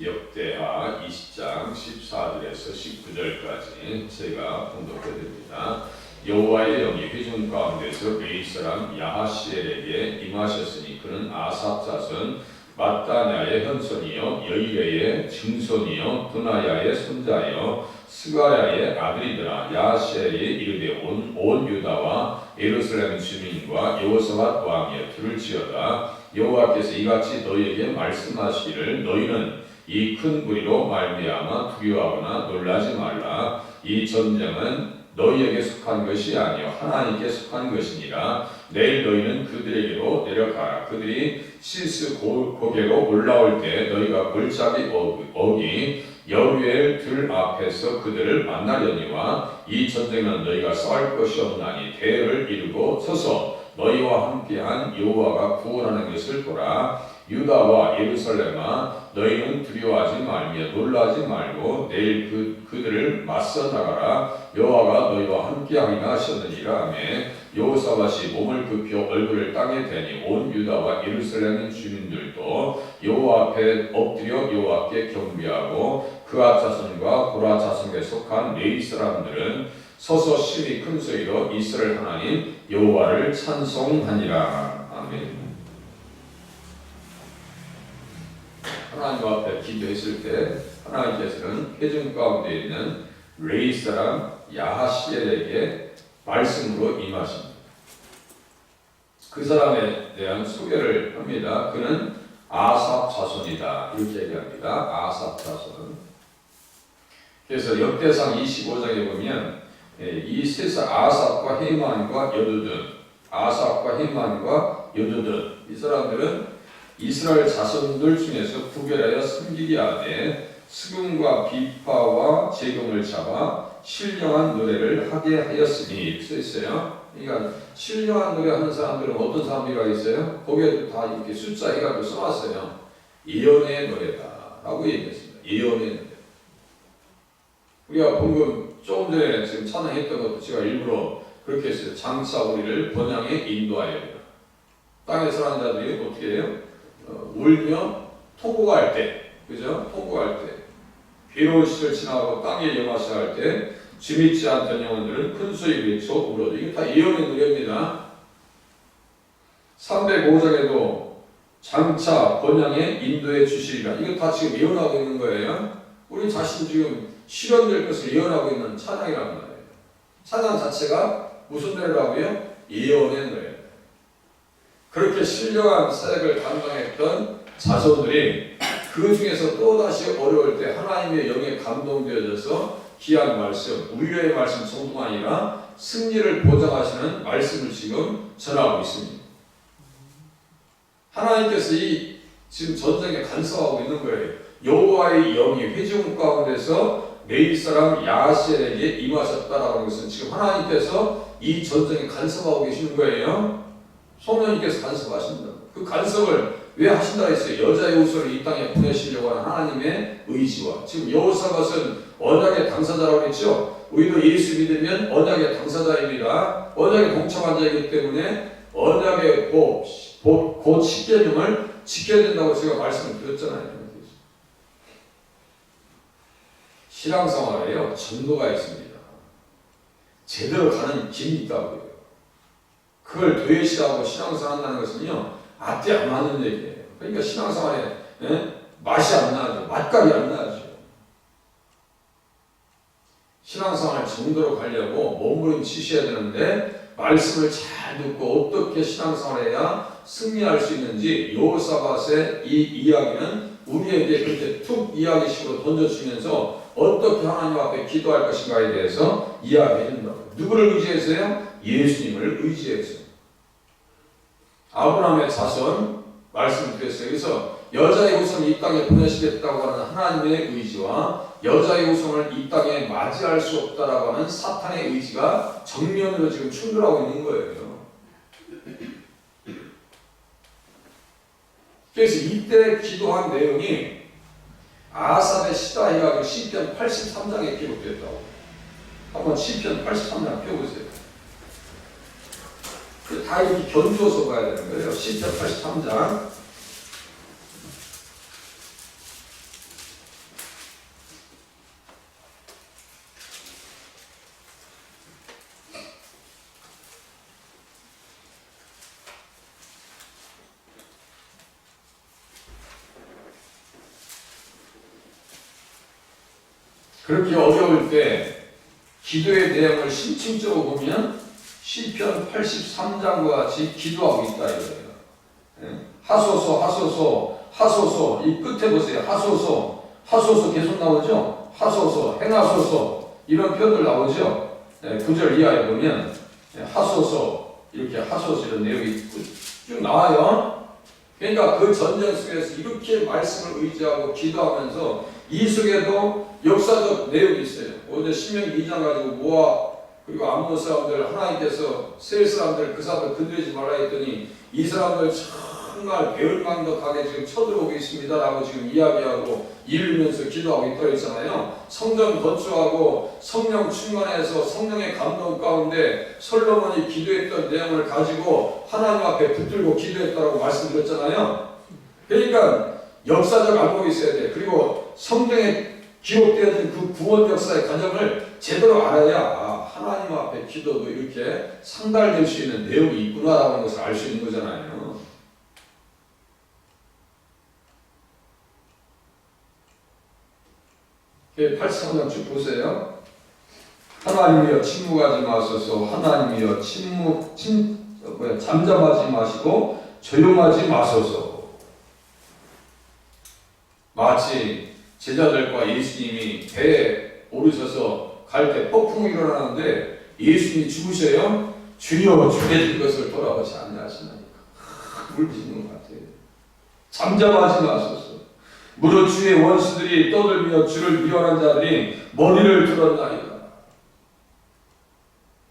역대하 20장 14절에서 19절까지 제가 봉독해드립니다. 여호와의 영이 회중 가운데서 레위 사람 야하시엘에게 임하셨으니 그는 아삽 자손 마따냐의 현손이요 여이레의 증손이요 드나야의 손자요 스가야의 아들이더라. 야하시엘이 이르되 온 유다와 예루살렘 주민과 여호사밧 왕이여 들을지어다. 여호와께서 이같이 너희에게 말씀하시기를 너희는 이 큰 무리로 말미암아 두려워하거나 놀라지 말라. 이 전쟁은 너희에게 속한 것이 아니요 하나님께 속한 것이니라. 내일 너희는 그들에게로 내려가라. 그들이 시스 고개로 올라올 때 너희가 골짜기 어기 여루엘 들 앞에서 그들을 만나려니와 이 전쟁은 너희가 싸울 것이 없나니 대를 이루고 서서 너희와 함께한 여호와가 구원하는 것을 보라. 유다와 예루살렘아 너희는 두려워하지 말며 놀라지 말고 내일 그들을 맞서 나가라. 여호와가 너희와 함께하리라 하셨느니라 하며 여호사밧이 몸을 굽혀 얼굴을 땅에 대니 온 유다와 예루살렘 주민들도 여호와 앞에 엎드려 여호와께 경배하고 그앗 자손과 고라 자손에 속한 레위 사람들은 서서 심히 큰 소리로 이스라엘 하나님 여호와를 찬송하니라. 아멘. 하나님 앞에 기도했을 때 하나님께서는 회중 가운데 있는 레위 사람 야하시엘에게 말씀으로 임하십니다. 그 사람에 대한 소개를 합니다. 그는 아삽 자손이다 이렇게 얘기합니다. 아삽 자손. 그래서 역대상 25장에 보면 이 세 사람 아삽과 헤만과 여두둔, 아삽과 헤만과 여두둔 이 사람들은 이스라엘 자손들 중에서 구별하여 섬기게 하되 수금과 비파와 제금을 잡아 신령한 노래를 하게 하였으니 써 있어요. 그러니까 신령한 노래 하는 사람들은 어떤 사람들이 있어요? 거기에도 다 이렇게 숫자 해가지고 써놨어요. 예언의 노래다라고 얘기했습니다. 예언의 노래. 우리가 방금 조금 전에 지금 찬양했던 것도 제가 일부러 그렇게 했어요. 장차 우리를 번향에 인도하여 땅에 사는 자들이 어떻게 해요? 울며 통곡할 때, 그죠? 통곡할 때, 괴로운 시절 지나고 땅에 영화시 할 때, 주밌지 않던 영혼들은 큰 소리 외쳐 울어도 이게 다 예언의 노래입니다. 305장에도 장차 번향에 인도해 주시리라. 이거 다 지금 예언하고 있는 거예요. 우리 자신 지금 실현될 것을 예언하고 있는 찬양이란 말이에요. 찬양 자체가 무슨 노래라고요? 예언의 노래. 그렇게 신령한 사역을 감당했던 자손들이 그 중에서 또다시 어려울 때 하나님의 영에 감동되어져서 귀한 말씀, 위로의 말씀 정도가 아니라 승리를 보장하시는 말씀을 지금 전하고 있습니다. 하나님께서 이 지금 전쟁에 간섭하고 있는 거예요. 여호와의 영이 회중 가운데서 레위 사람 야하시엘에게 임하셨다라는 것은 지금 하나님께서 이 전쟁에 간섭하고 계시는 거예요. 성령님께서 간섭하신다. 그 간섭을 왜 하신다 했어요? 여자의 후손을 이 땅에 보내시려고 하는 하나님의 의지와 지금 여호사밧은 언약의 당사자라고 했죠. 우리도 예수 믿으면 언약의 당사자입니다. 언약에 동참한 자이기 때문에 언약의 곧 10계명을 지켜야 된다고 제가 말씀을 드렸잖아요. 신앙생활에요 전도가 있습니다. 제대로 가는 길이 있다고요. 그걸 도외시하고 신앙생활 한다는 것은요 앞뒤 안 맞는 얘기예요. 그러니까 신앙생활에 맛이 안 나죠. 맛깔이 안 나죠. 신앙생활 정도로 가려고 몸부림치셔야 되는데 말씀을 잘 듣고 어떻게 신앙생활해야 승리할 수 있는지 여호사밧의 이 이야기는 우리에게 그렇게 툭 이야기식으로 던져주면서 어떻게 하나님 앞에 기도할 것인가에 대해서 이야기해 준다고. 누구를 의지해서요? 예수님을 의지해서. 아브라함의 자손 말씀드렸어요. 그래서 여자의 후손을 이 땅에 보내시겠다고 하는 하나님의 의지와 여자의 후손을 이 땅에 맞이할 수 없다라고 하는 사탄의 의지가 정면으로 지금 충돌하고 있는 거예요. 그래서 이때 기도한 내용이 아삽의 시다 해가지고 시편 83장에 기록됐다고. 한번 시편 83장 펴보세요. 다 이렇게 견주어서 봐야 되는 거예요. 시편 83장 그렇게 어려울 때 기도의 내용을 심층적으로 보면 시편 83장과 같이 기도하고 있다 이거예요. 하소서 하소서 하소서, 이 끝에 보세요. 하소서 하소서 계속 나오죠. 하소서 행하소서 이런 표현들 나오죠. 9절 이하에 보면 하소서 이렇게 하소서 이런 내용이 쭉 나와요. 그러니까 그 전쟁 속에서 이렇게 말씀을 의지하고 기도하면서 이 속에도 역사적 내용이 있어요. 오늘 신명기 2장 가지고 모압 그리고 암몬 사람들 하나님께서 세일 사람들 그 사람들 건드리지 말라 했더니 이 사람들 정말 배은망덕하게 지금 쳐들어오고 있습니다라고 지금 이야기하고 이르면서 기도하고 있다고 했잖아요. 성전 건축하고 성령 충만해서 성령의 감동 가운데 솔로몬이 기도했던 내용을 가지고 하나님 앞에 붙들고 기도했다고 말씀드렸잖아요. 그러니까 역사적 안목이 있어야 돼. 그리고 성경에 기록되어진 그 구원 역사의 과정을 제대로 알아야 하나님 앞에 기도도 이렇게 상달될 수 있는 내용이 있구나라는 것을 알 수 있는 거잖아요. 83장 쭉 보세요. 하나님이여 침묵하지 마소서. 하나님이여 잠잠하지 마시고 조용하지 마소서. 마치 제자들과 예수님이 배에 오르셔서 갈 때 폭풍이 일어나는데 예수님이 죽으셔요. 주여 주의 것을 돌아보지 않냐하시나니까 울부짖는 것 같아요. 잠잠하지 마소서. 무릇 주의 원수들이 떠들며 주를 미워하는 자들이 머리를 들었나이다.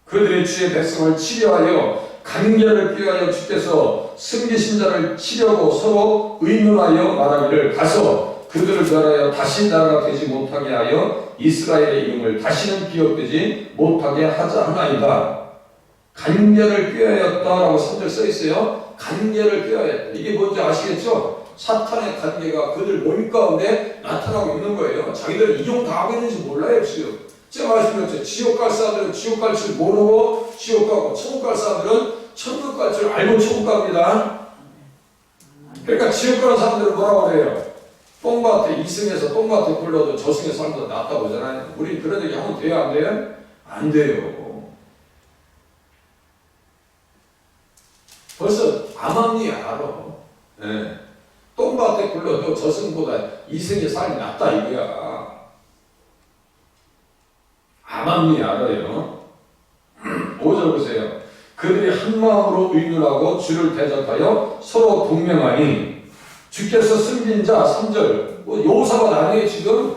그들이 주의 백성을 치려하여 간계를 피하여 주께서 숨기신 자를 치려고 서로 의논하여 말하기를 가서 그들을 멸하여 다시 나라가 되지 못하게 하여 이스라엘의 이름을 다시는 기억되지 못하게 하자 하나이다. 간계를 꾀하였다라고 3절 써있어요. 간계를 꾀하였다. 이게 뭔지 아시겠죠? 사탄의 관계가 그들 몸 가운데 나타나고 있는 거예요. 자기들은 이용당하고 있는지 몰라요, 지금. 제가 말씀드렸죠. 지옥 갈 사람들은 지옥 갈 줄 모르고 지옥 가고, 천국 갈 사람들은 천국 갈 줄 알고 천국 갑니다. 그러니까 지옥 가는 사람들은 뭐라고 그래요? 똥밭에 이승에서 똥밭에 굴러도 저승에 살면 낫다고 하잖아요. 우리 그런 얘기 하면 돼요, 안 돼요? 안 돼요. 벌써 암암리 알아. 네. 똥밭에 굴러도 저승보다 이승의 삶이 낫다 이거야. 암암리 알아요. 5절 보세요. 그들이 한마음으로 의논하고 주를 대적하여 서로 동맹하니 주께서 숨긴 자 3절 여호사밧 아니에요 지금?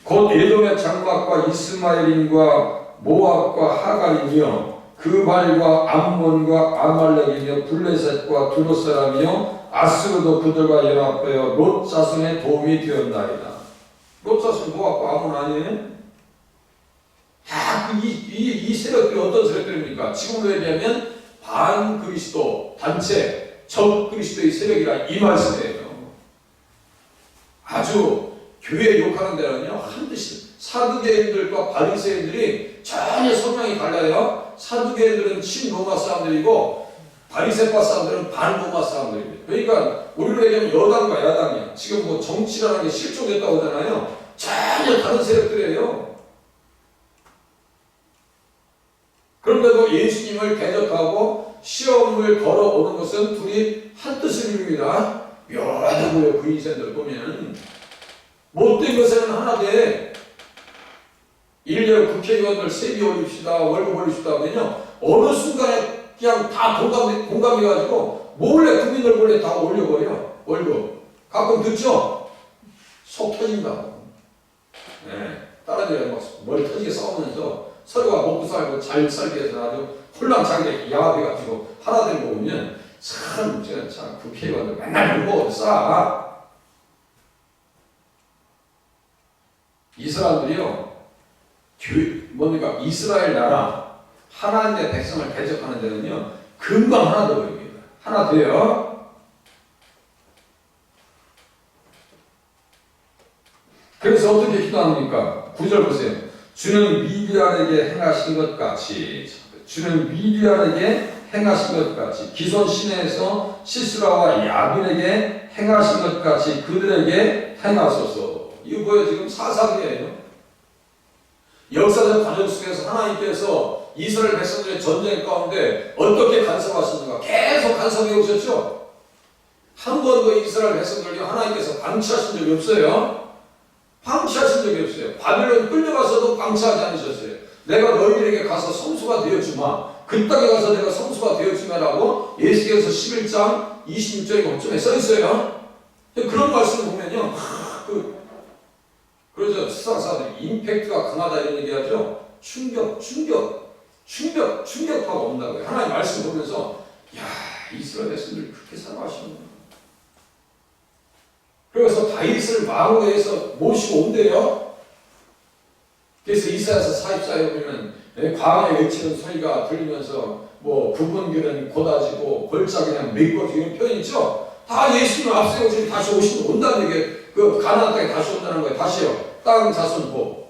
곧 에돔의 장막과 이스마엘인과 모압과 하갈이며 그발과 암몬과 아말렉이며 블레셋과 두로 사람이며 아스르도 그들과 연합하여 롯 자손의 도움이 되었나이다. 롯 자손 모압과 암몬 아니에요? 이 세력들이 어떤 세력들입니까? 지금으로 얘기하면 반그리스도 단체 적그리스도의 세력이라 이 말씀이에요. 아주 교회 욕하는 데는요 한듯이 사두개인들과 바리새인들이 전혀 성향이 달라요. 사두개인들은 친로마 사람들이고 바리새파 사람들은 반로마 사람들입니다. 그러니까 우리로 얘기하면 여당과 야당이야. 지금 뭐 정치라는 게 실종됐다고 하잖아요. 전혀 다른 세력들이에요. 그런데도 예수님을 대적하고 시험을 걸어오는 것은 둘이 한 뜻을 이룹니다. 묘하다고요. 그 인생들 보면 못된 것에는 하나 돼. 1년 국회의원들 세비 올립시다 월급 올립시다 하면요 어느 순간에 그냥 다 공감해가지고 몰래 국민들 몰래 다 올려버려. 월급 가끔 듣죠? 속 터진다고. 네. 다른 데는 뭘 터지게 싸우면서 서로가 먹고 살고 잘 살기 위해서 아주 혼란장애 야합해가지고 하나 된 거 보면 참 국회의원들 맨날 물고 싸. 이 사람들이요 뭡니까 이스라엘 나라 하나님의 백성을 대적하는 데는요 금방 하나 더 보입니다. 하나 돼요. 그래서 어떻게 기도합니까? 9절 보세요. 주는 미디안에게 행하신 것 같이 주는 미디안에게 행하신 것 같이 기손 시내에서 시스라와 야빈에게 행하신 것 같이 그들에게 행하소서. 이거 뭐예요? 지금 사사기예요. 역사적 과정 속에서 하나님께서 이스라엘 백성들의 전쟁 가운데 어떻게 간섭하시는가 계속 간섭해 오셨죠. 한 번도 이스라엘 백성들이 하나님께서 방치하신 적이 없어요. 방치하신 적이 없어요. 바벨론 끌려가서도 방치하지 않으셨어요. 내가 너희들에게 가서 성수가 되어주마. 그 땅에 가서 내가 성수가 되어주마라고 예수께서 11장 26절에 거점에 써있어요. 그런 말씀을 보면요. 그러죠. 수사사들이 임팩트가 강하다 이런 얘기하죠. 충격파가 온다고요. 하나님 말씀 보면서 야, 이스라엘 백성들이 그렇게 사랑하시는구나. 그래서 다윗을 왕으로 해서 모시고 온대요. 그래서 이사야서 44에 보면 광야에 외치는 소리가 들리면서 뭐 부분들은 고다지고 골짜기는 메꿔지고 이런 표현 있죠. 다 예수님 앞서 오시면 다시 온다는 얘기예요. 그 가나안 땅에 다시 온다는 거예요. 다시요. 땅 자손복.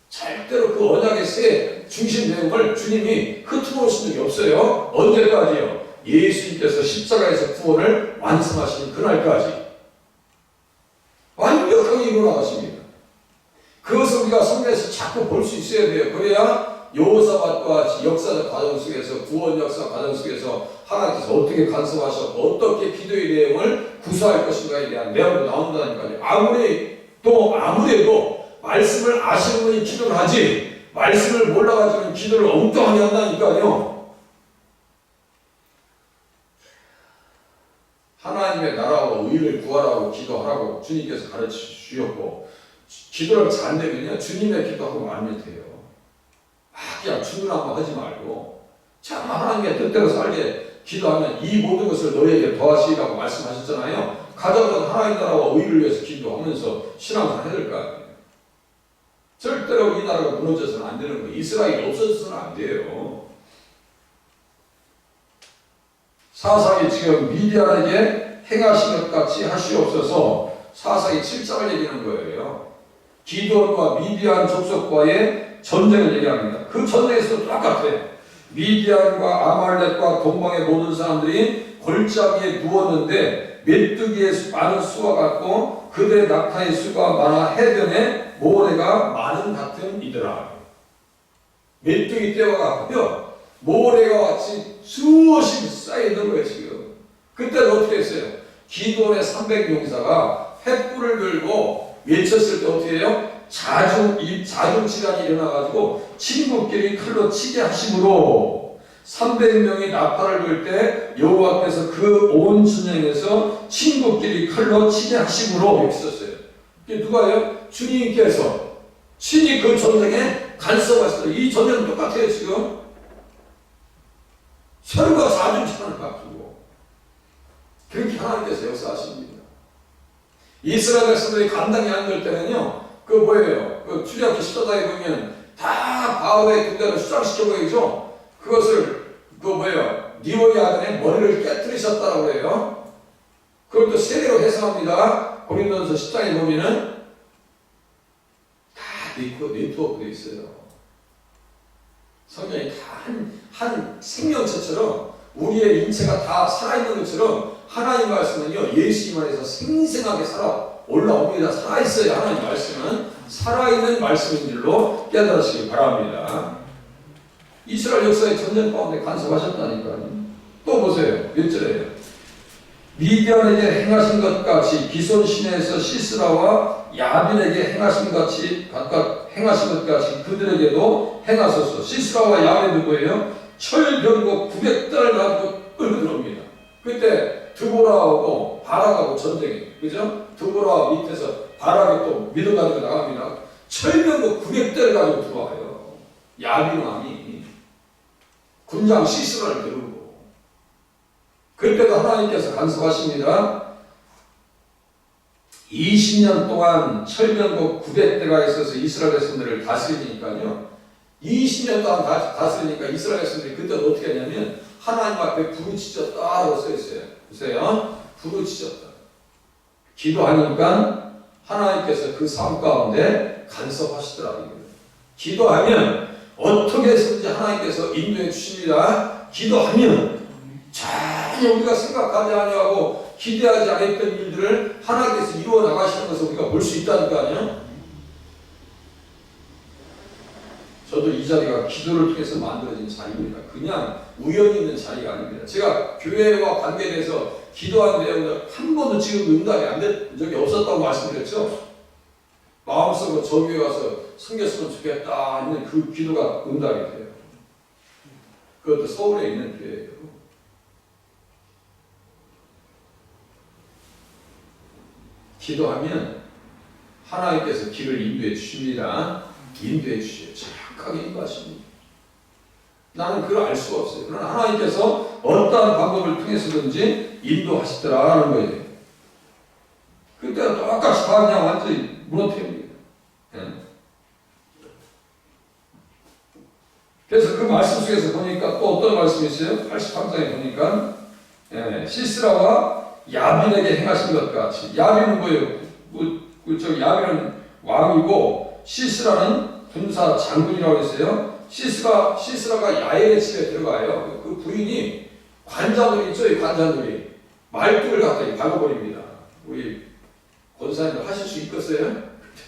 절대로 그 언약의 새 중심 내용을 주님이 흐트러오신 적이 없어요. 언제까지요? 예수님께서 십자가에서 구원을 완성하시는 그날까지. 완벽하게 일어나가십니다. 그것을 우리가 성경에서 자꾸 볼 수 있어야 돼요. 그래야 여호사밧과 같이 역사적 과정 속에서 구원 역사 과정 속에서 하나님께서 어떻게 간섭하셨고 어떻게 기도의 내용을 구사할 것인가에 대한 내용도 나온다니까요. 아무래도 말씀을 아시는 분이 기도를 하지 말씀을 몰라가지고 기도를 엉뚱하게 한다니까요. 하나님의 나라와 의를 구하라고 기도하라고 주님께서 가르쳐 주셨고 기도를 잘 안 되면요 주님의 기도하고 말면 돼요. 그냥 주문하고 하지 말고 참 하나님의 뜻대로 살게 기도하면 이 모든 것을 너희에게 더하시라고 말씀하셨잖아요. 가장 하나님 나라와 의를 위해서 기도하면서 신앙생활 해야 될 거 아니에요. 절대로 이 나라가 무너져서는 안 되는 거예요. 이스라엘이 없어져서는 안 돼요. 사사기 지금 미디안에게 행하신 것 같이 하시옵소서. 사사기 7장을 얘기하는 거예요. 기드온과 미디안 족속과의 전쟁을 얘기합니다. 그 전쟁에서도 똑같아요. 미디안과 아말렉과 동방의 모든 사람들이 골짜기에 누웠는데 메뚜기의 많은 수와 같고 그들의 낙타의 수가 많아 해변에 모래가 많은 같은 이더라. 메뚜기 떼와 같고요. 모래가 같이 수없이 쌓여있는 거예요 지금. 그때는 어떻게 했어요? 기드온의 300용사가 횃불을 들고 외쳤을 때 어떻게 해요? 자중질환이 일어나가지고 친구끼리 칼로 치게 하심으로 300명이 나팔을 불 때 여호와께서 그 온 진영에서 친구끼리 칼로 치게 하심으로 이렇게 썼어요. 이게 누가요? 주님께서 친히 그 전쟁에 간섭하셨어요. 이 전쟁은 똑같아요 지금. 서로가 자중질환을 갖추고 그렇게 하나님께서 역사하십니다. 이스라엘 백성들이 감당이 안 될 때는요, 그 뭐예요? 그 출애굽기 14장에 보면 다 바오의 군대를 수장시켜버리죠. 그것을 그 뭐예요? 니오의 아들의 머리를 깨뜨리셨다라고 그래요. 그걸 또 세계로 해석합니다. 고린도전서 10장에 보면은 다 네트워크되어 있어요. 성경이 다 한 생명체처럼 우리의 인체가 다 살아있는 것처럼 하나님 말씀은요, 예수님 안에서 생생하게 올라옵니다. 살아있어요. 하나님 말씀은 살아있는 말씀인 줄로 깨달으시기 바랍니다. 이스라엘 역사의 전쟁 가운데 간섭하셨다니까요. 또 보세요. 몇 절에요? 미디안에게 행하신 것 같이 기손 시내에서 시스라와 야빈에게 행하신 것 같이 그들에게도 행하소서. 시스라와 야빈 누구예요? 철병거 900달을 가지고 끌고 들어옵니다. 그때 드보라하고 바락하고 전쟁이, 그죠? 드보라 밑에서 바락이 또 밀어가지고 나갑니다. 철병거 900대를 가지고 들어와요. 야빈 왕이 군장 시스라를 데리고. 그때도 하나님께서 간섭하십니다. 20년 동안 철병거 900대가 있어서 이스라엘 백성들을 다스리니까요. 20년 동안 다스리니까 이스라엘 백성들이 그때 어떻게 하냐면 하나님 앞에 부르짖었다라고 써있어요. 보세요. 부르짖었다. 기도하니까 하나님께서 그 삶 가운데 간섭하시더라고요. 기도하면 어떻게 해서든지 하나님께서 인도해 주십니다. 기도하면 전혀 우리가 생각하지 아니하고 기대하지 않았던 일들을 하나님께서 이루어 나가시는 것을 우리가 볼 수 있다는 거 아니에요? 저도 이 자리가 기도를 통해서 만들어진 자리입니다. 그냥 우연히 있는 자리가 아닙니다. 제가 교회와 관계돼서 기도한 내용들 한 번도 지금 응답이 안 된 적이 없었다고 말씀드렸죠. 마음속으로 저 교회 와서 섬겼으면 좋겠다 하는 그 기도가 응답이 돼요. 그것도 서울에 있는 교회예요. 기도하면 하나님께서 길을 인도해 주십니다. 인도해 주셔요. 정확하게 인도하십니다. 나는 그걸 알 수가 없어요. 그러나 하나님께서 어떠한 방법을 통해서든지 인도하시더라는 거예요. 그때가 똑같이 다 그냥 완전히 무너뜨립니다. 그래서 그 말씀 속에서 보니까 또 어떤 말씀이 있어요? 83장에 보니까 시스라와 야빈에게 행하신 것 같이. 야빈은 뭐예요? 야빈은 왕이고 시스라는 군사 장군이라고 했어요. 시스라가 야엘의 집에 들어가요. 그 부인이 관자놀이 있죠? 이 관자놀이. 말뚝을 갖다 박아버립니다. 우리 권사님들 하실 수 있겠어요?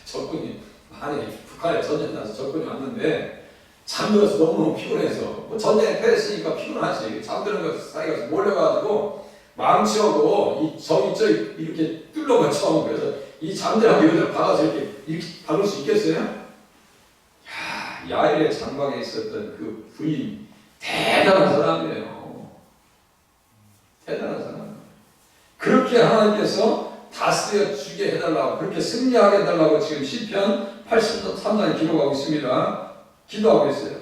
적군이 많이 북한에 전쟁 나서 적군이 왔는데 잠들어서 너무너무 피곤해서 뭐 전쟁에 패했으니까 피곤하지. 잠드는 것 사이가 몰려가지고 망치하고 이 정 있죠? 이렇게 뚫어맞춰. 그래서 이 잠들하고 이거를 박아서 이렇게 박을 수 있겠어요? 야엘의 장방에 있었던 그 부인 대단한 사람이에요. 대단한 사람. 그렇게 하나님께서 다스려 주게 해달라고, 그렇게 승리하게 해달라고 지금 시편 83장에 기록하고 있습니다. 기도하고 있어요.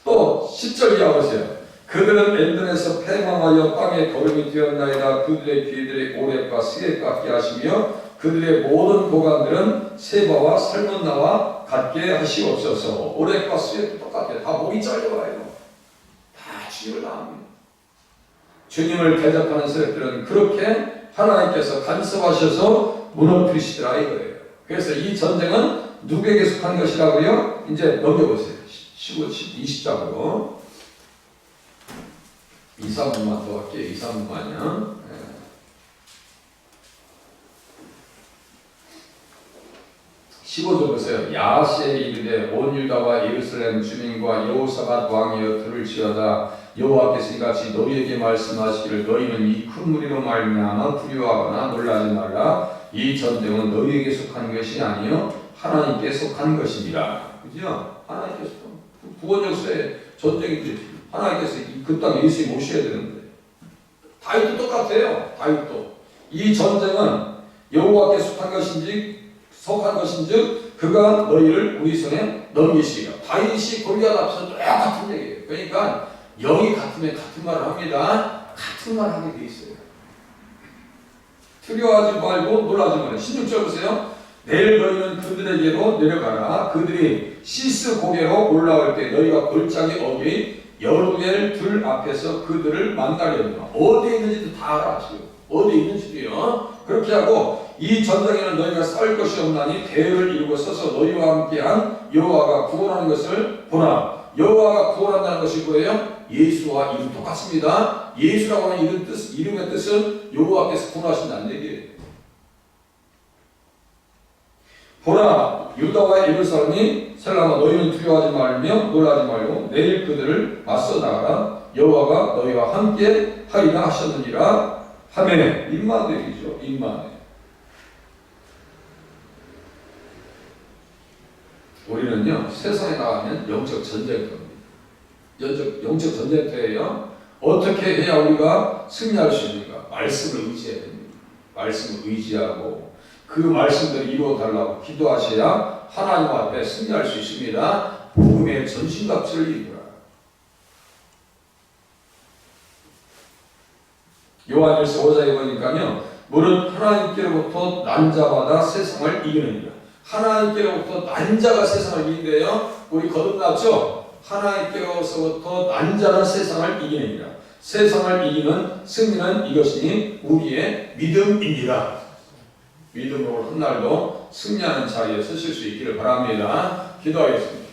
또 10절 이하 보세요. 그들은 엘든에서 패망하여 땅에 거름이 되었나이다. 그들의 귀들의 오랫과 스게 같게 하시며 그들의 모든 고관들은 세바와 살문나와 같게 하시옵소서. 오랫과 스게도 똑같아요. 다 목이 잘려와요. 다 죽임을 당합니다. 주님을 대적하는 세력들은 그렇게 하나님께서 간섭하셔서 무너뜨리시더라 이거예요. 그래서 이 전쟁은 누구에게 속한 것이라고요? 이제 넘겨보세요. 15, 20장으로 2, 3분만 더 할게요. 2, 3분만요. 15절 보세요. 야하시에 이르되 온 유다와 예루살렘 주민과 여호사밧 왕이여 들을지어다. 여호와께서 이같이 너희에게 말씀하시기를 너희는 이 큰 무리로 말미암아 두려워하거나 놀라지 말라. 이 전쟁은 너희에게 속한 것이 아니요 하나님께 속한 것입니다. 그죠? 하나님께서 구원 역사의 전쟁인데 하나님께서 그 땅에 예수님 오셔야 되는데 다윗도 똑같아요. 다윗도 이 전쟁은 여호와께 속한 것인즉 그가 너희를 우리 손에 넘기시리라. 다윗이 골리앗 앞에서 똑같은 얘기예요. 그러니까 영이 같으면 같은 말을 합니다. 같은 말을 하게 돼 있어요. 두려워하지 말고 놀라지 말고. 16절 보세요. 내일 너희는 그들에게로 내려가라. 그들이 시스 고개로 올라올 때 너희가 골짜기 어귀 여루엘 들 앞에서 그들을 만나려니와. 어디에 있는지도 다 알아 지금. 어디에 있는지도요. 그렇게 하고 이 전쟁에는 너희가 싸울 것이 없나니 대열을 이루고 서서 너희와 함께한 여호와가 구원하는 것을 보라. 여호와가 구원한다는 것이 뭐예요? 예수와 이름 똑같습니다. 예수라고 하는 이름의 뜻은 여호와께서 구원하신다는 얘기예요. 보라, 유다와 예루살렘이 셀라마 너희는 두려워하지 말며 놀라지 말고 내일 그들을 맞서 나가라. 여호와가 너희와 함께 하리라 하셨느니라. 하메 임마누엘이죠. 임마누엘. 우리는요 세상에 나가면 영적 전쟁터입니다. 영적 전쟁터예요. 어떻게 해야 우리가 승리할 수 있는가? 말씀을 의지해야 됩니다. 말씀을 의지하고 그 말씀대로 이루어 달라고 기도하셔야 하나님 앞에 승리할 수 있습니다. 복음의 전신갑주를 입으라. 요한일서 5장에 보니까요, 무릇 하나님께로부터 난 자마다 세상을 이기느니라. 하나님께로부터 난 자가 세상을 이긴대요. 우리 거듭났죠? 하나님께로부터 난 자는 세상을 이기느니라. 세상을 이기는 승리는 이것이니 우리의 믿음이니라. 믿음으로 한 날도 승리하는 자리에 서실 수 있기를 바랍니다. 기도하겠습니다.